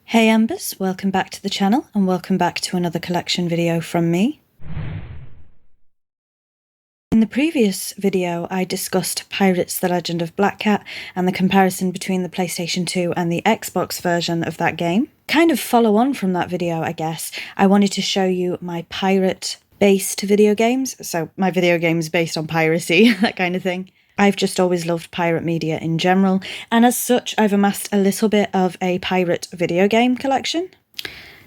Hey Embers, welcome back to the channel and welcome back to another collection video from me. In the previous video I discussed Pirates: The Legend of Black Cat and the comparison between the PlayStation 2 and the Xbox version of that game. Kind of follow on from that video, I guess, I wanted to show you my pirate-based video games, so my video games based on piracy, that kind of thing. I've just always loved pirate media in general, and as such I've amassed a little bit of a pirate video game collection.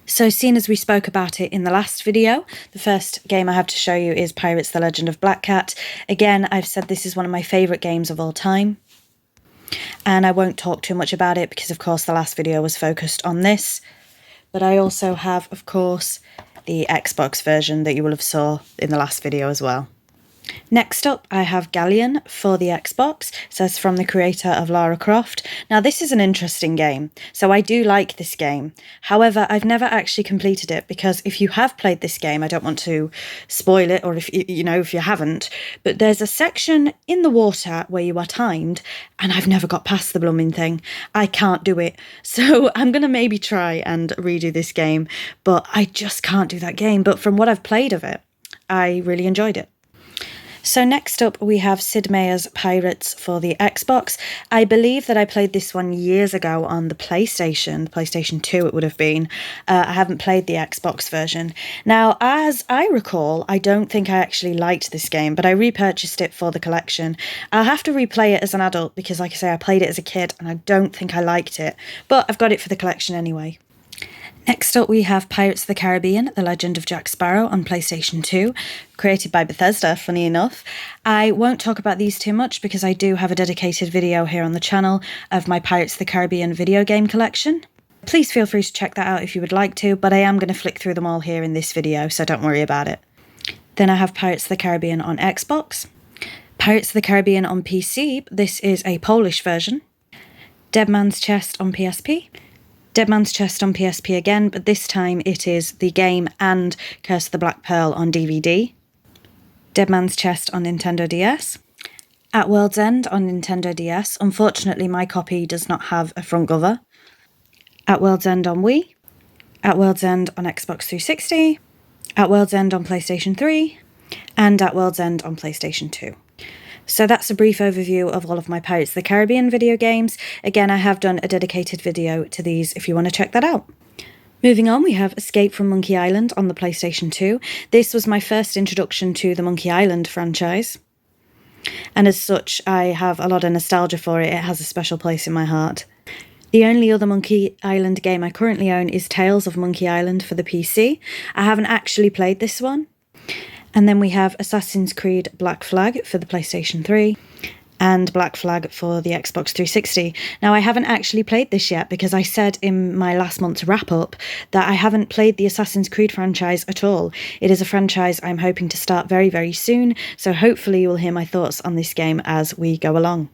So seeing as we spoke about it in the last video, the first game I have to show you is Pirates: The Legend of Black Cat. Again, I've said this is one of my favourite games of all time, and I won't talk too much about it because of course the last video was focused on this, but I also have, of course, the Xbox version that you will have saw in the last video as well. Next up, I have Galleon for the Xbox. It says from the creator of Lara Croft. Now this is an interesting game, so I do like this game. However, I've never actually completed it because if you have played this game, I don't want to spoil it, or if you haven't, but there's a section in the water where you are timed and I've never got past the blooming thing. I can't do it. So I'm going to maybe try and redo this game, but I just can't do that game. But from what I've played of it, I really enjoyed it. So next up we have Sid Meier's Pirates for the Xbox. I believe that I played this one years ago on the PlayStation 2 it would have been. I haven't played the Xbox version. Now, as I recall, I don't think I actually liked this game, but I repurchased it for the collection. I'll have to replay it as an adult because, like I say, I played it as a kid and I don't think I liked it, but I've got it for the collection anyway. Next up we have Pirates of the Caribbean: The Legend of Jack Sparrow on PlayStation 2, created by Bethesda, funny enough. I won't talk about these too much because I do have a dedicated video here on the channel of my Pirates of the Caribbean video game collection. Please feel free to check that out if you would like to, but I am going to flick through them all here in this video, so don't worry about it. Then I have Pirates of the Caribbean on Xbox, Pirates of the Caribbean on PC, this is a Polish version, Dead Man's Chest on PSP, Dead Man's Chest on PSP again, but this time it is the game and Curse of the Black Pearl on DVD. Dead Man's Chest on Nintendo DS. At World's End on Nintendo DS. Unfortunately, my copy does not have a front cover. At World's End on Wii. At World's End on Xbox 360. At World's End on PlayStation 3. And At World's End on PlayStation 2. So that's a brief overview of all of my Pirates of the Caribbean video games. Again, I have done a dedicated video to these if you want to check that out. Moving on, we have Escape from Monkey Island on the PlayStation 2. This was my first introduction to the Monkey Island franchise, and as such, I have a lot of nostalgia for it. It has a special place in my heart. The only other Monkey Island game I currently own is Tales of Monkey Island for the PC. I haven't actually played this one. And then we have Assassin's Creed Black Flag for the PlayStation 3 and Black Flag for the Xbox 360. Now, I haven't actually played this yet because I said in my last month's wrap-up that I haven't played the Assassin's Creed franchise at all. It is a franchise I'm hoping to start very, very soon, so hopefully you will hear my thoughts on this game as we go along.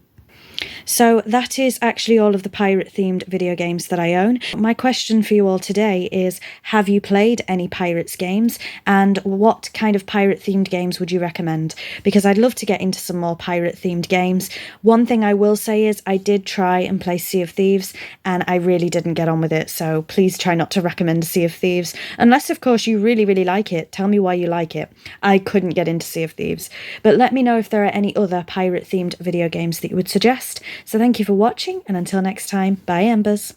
So that is actually all of the pirate-themed video games that I own. My question for you all today is, have you played any Pirates games, and what kind of pirate-themed games would you recommend? Because I'd love to get into some more pirate-themed games. One thing I will say is I did try and play Sea of Thieves, and I really didn't get on with it, so please try not to recommend Sea of Thieves. Unless, of course, you really, really like it. Tell me why you like it. I couldn't get into Sea of Thieves. But let me know if there are any other pirate-themed video games that you would suggest. So thank you for watching, and until next time, bye Embers.